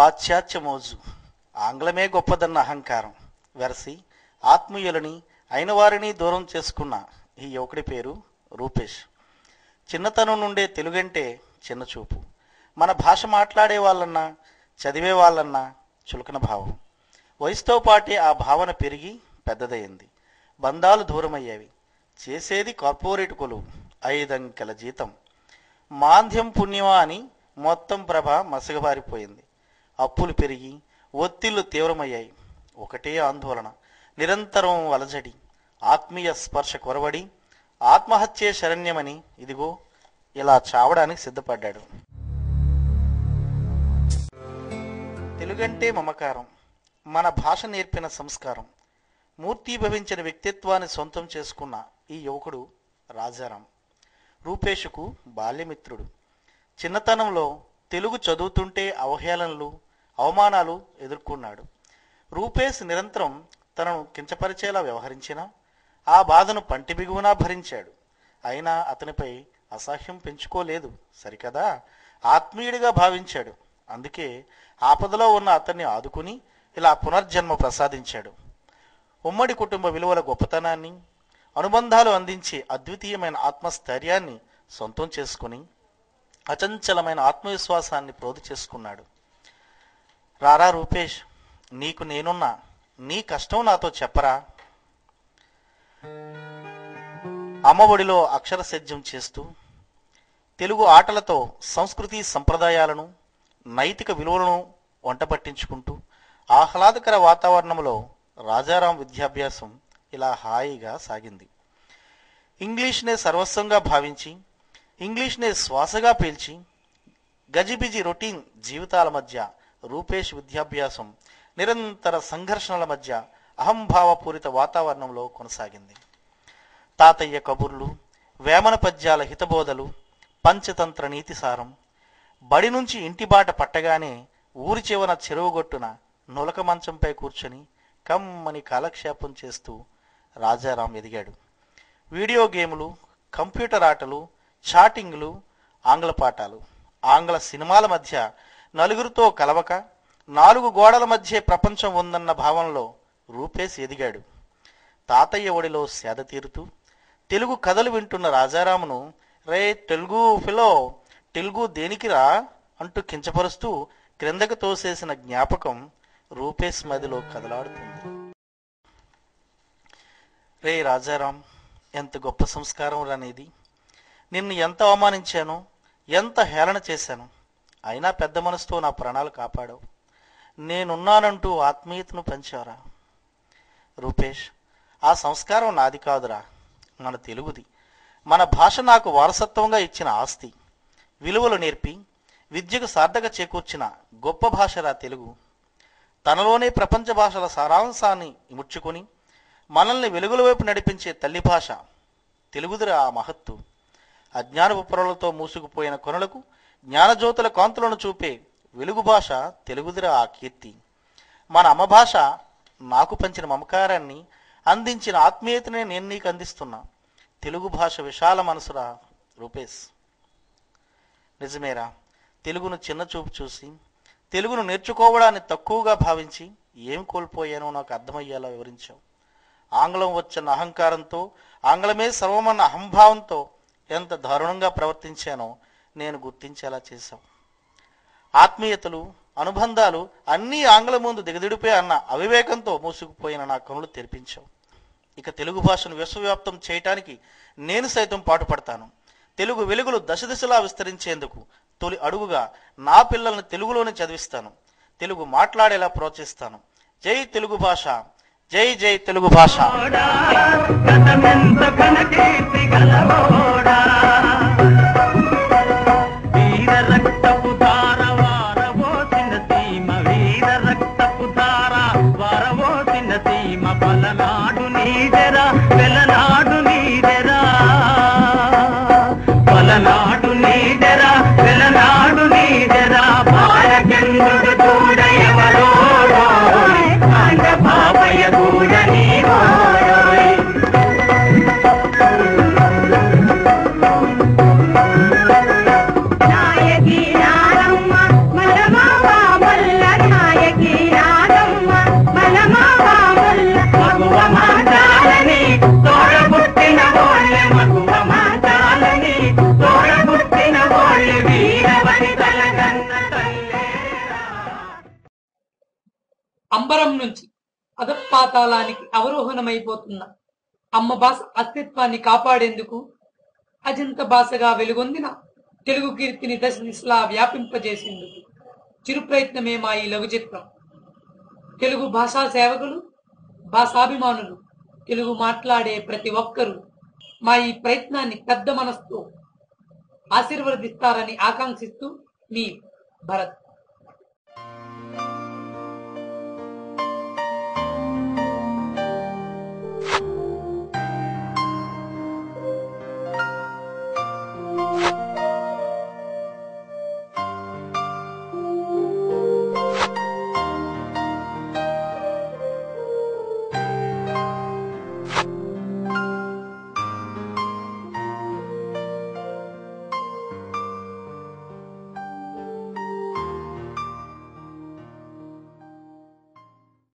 పాశ్చాత్య మోజు, ఆంగ్లమే గొప్పదన్న అహంకారం వెరసి ఆత్మీయులని అయిన వారిని దూరం చేసుకున్న ఈ యువకుడి పేరు రూపేష్. చిన్నతనం నుండే తెలుగంటే చిన్నచూపు, మన భాష మాట్లాడే వాళ్ళన్నా చదివే వాళ్ళన్నా చులకన భావం. వయసుతో పాటే ఆ భావన పెరిగి పెద్దదయ్యింది. బంధాలు దూరమయ్యేవి. చేసేది కార్పొరేట్ కొలువు, 5 అంకెల జీతం. మాంద్యం పుణ్యమా అని మొత్తం ప్రభ మసగబారిపోయింది. అప్పులు పెరిగి ఒత్తిళ్లు తీవ్రమయ్యాయి. ఒకటే ఆందోళన, నిరంతరం అలజడి. ఆత్మీయ స్పర్శ కొరవడి ఆత్మహత్యే శరణ్యమని ఇదిగో ఇలా చావడానికి సిద్ధపడ్డాడు. తెలుగంటే మమకారం, మన భాష నేర్పిన సంస్కారం. మూర్తీభవించిన వ్యక్తిత్వాన్ని సొంతం చేసుకున్న ఈ యువకుడు రాజారాం. రూపేష్కు బాల్యమిత్రుడు. చిన్నతనంలో తెలుగు చదువుతుంటే అవహేళనలు, అవమానాలు ఎదుర్కొన్నాడు. రూపేష్ నిరంతరం తనను కించపరిచేలా వ్యవహరించినా ఆ బాధను పంటి బిగువునా భరించాడు. అయినా అతనిపై అసహ్యం పెంచుకోలేదు సరికదా, ఆత్మీయుడిగా భావించాడు. అందుకే ఆపదలో ఉన్న అతన్ని ఆదుకుని ఇలా పునర్జన్మ ప్రసాదించాడు. ఉమ్మడి కుటుంబ విలువల గొప్పతనాన్ని, అనుబంధాలు అందించే అద్వితీయమైన ఆత్మస్థైర్యాన్ని సొంతం చేసుకుని అచంచలమైన ఆత్మవిశ్వాసాన్ని ప్రోధి చేసుకున్నాడు. రారా రూపేష్, నీకు నేనున్నా, నీ కష్టం నాతో చెప్పరా. అమ్మఒడిలో అక్షర సేద్యం చేస్తూ తెలుగు ఆటలతో సంస్కృతి సంప్రదాయాలను, నైతిక విలువలను వంట పట్టించుకుంటూ ఆహ్లాదకర వాతావరణంలో రాజారాం విద్యాభ్యాసం ఇలా హాయిగా సాగింది. ఇంగ్లీష్నే సర్వస్వంగా భావించి, ఇంగ్లీష్నే శ్వాసగా పీల్చి, గజిబిజి రొటీన్ జీవితాల మధ్య రూపేష్ విద్యాభ్యాసం నిరంతర సంఘర్షణల మధ్య అహంభావపూరిత వాతావరణంలో కొనసాగింది. తాతయ్య కబుర్లు, వేమన పద్యాల హితబోధలు, పంచతంత్ర నీతిసారం. బడి నుంచి ఇంటి బాట పట్టగానే ఊరి చివన చెరువుగొట్టున నులక మంచంపై కూర్చొని కమ్మని కాలక్షేపం చేస్తూ రాజారాం ఎదిగాడు. వీడియో గేములు, కంప్యూటర్ ఆటలు, చాటింగ్లు, ఆంగ్ల పాఠాలు, ఆంగ్ల సినిమాల మధ్య నలుగురితో కలవక 4 గోడల మధ్య ప్రపంచం ఉందన్న భావనలో రూపేష్ ఎదిగాడు. తాతయ్య ఒడిలో సేద తీరుతూ తెలుగు కథలు వింటున్న రాజారామును రే తెలుగు ఫిలో, తెలుగు దేనికిరా అంటూ కించపరుస్తూ క్రిందకు తోసేసిన జ్ఞాపకం రూపేష్ మదిలో కదలాడుతుంది. రే రాజారాం, ఎంత గొప్ప సంస్కారం రానిది. నిన్ను ఎంత అవమానించాను, ఎంత హేళన చేశాను, అయినా పెద్ద మనసుతో నా ప్రాణాలు కాపాడావు. నేనున్నానంటూ ఆత్మీయతను పంచారా. రూపేష్, ఆ సంస్కారం నాది కాదురా, మన తెలుగుది. మన భాష నాకు వారసత్వంగా ఇచ్చిన ఆస్తి. విలువలు నేర్పి విద్యకు సార్థక చేకూర్చిన గొప్ప భాషరా తెలుగు. తనలోనే ప్రపంచ భాషల సారాంశాన్ని ఇముడ్చుకొని మనల్ని వెలుగుల వైపు నడిపించే తల్లి భాష తెలుగుదిరా ఆ మహత్తు. అజ్ఞానపు పొరలతో మూసుకుపోయిన కొనలకు జ్ఞానజ్యోతుల కాంతులను చూపే వెలుగు భాష తెలుగుదిరా ఆ కీర్తి. మన అమ్మ భాష నాకు పంచిన మమకారాన్ని, అందించిన ఆత్మీయతనే నేను నీకు అందిస్తున్నా. తెలుగు భాష విశాల మనసురా రూపేష్. నిజమేరా, తెలుగును చిన్న చూపు చూసి, తెలుగును నేర్చుకోవడాన్ని తక్కువగా భావించి ఏం కోల్పోయానో నాకు అర్థమయ్యేలా వివరించావు. ఆంగ్లం వచ్చిన అహంకారంతో, ఆంగ్లమే సర్వమన్న అహంభావంతో ఎంత దారుణంగా ప్రవర్తించానో నేను గుర్తించేలా చేశావు. ఆత్మీయతలు, అనుబంధాలు అన్నీ ఆంగ్లం ముందు దిగదిడిపే అన్న అవివేకంతో మూసుకుపోయిన నా కనులు తెరిపించావు. ఇక తెలుగు భాషను విశ్వవ్యాప్తం చేయటానికి నేను సైతం పాటుపడతాను. తెలుగు వెలుగులు దశ దిశలా విస్తరించేందుకు తొలి అడుగుగా నా పిల్లల్ని తెలుగులోనే చదివిస్తాను. తెలుగు మాట్లాడేలా ప్రోత్సహిస్తాను. జై తెలుగు భాష, జై జై తెలుగు భాష. పలనాడు నీదెరా, వెలనాడు నీదెరా, పలనాడు నీదెరా, వెలనాడు నీదెరా, బాలచంద్రుడు చూడ ఎవరోడోయ్, ఆంధ్ర బాబయ్య కూడా నీవోయ్. నాయకి నారమ్మ మరమవ మల్ల స్వర్గం నుంచి అధపాతాళానికి అవరోహణమైపోతున్న అమ్మ భాష అస్తిత్వాన్ని కాపాడేందుకు అజంత భాషగా వెలుగొందిన తెలుగు కీర్తిని దశ దిశలా వ్యాపింపజేసేందుకు చిరు ప్రయత్నమే మా ఈ లఘు చిత్రం. తెలుగు భాషా సేవకులు, భాషాభిమానులు, తెలుగు మాట్లాడే ప్రతి ఒక్కరూ మా ఈ ప్రయత్నాన్ని పెద్ద మనసుతో ఆశీర్వదిస్తారని ఆకాంక్షిస్తూ మీ భరత్.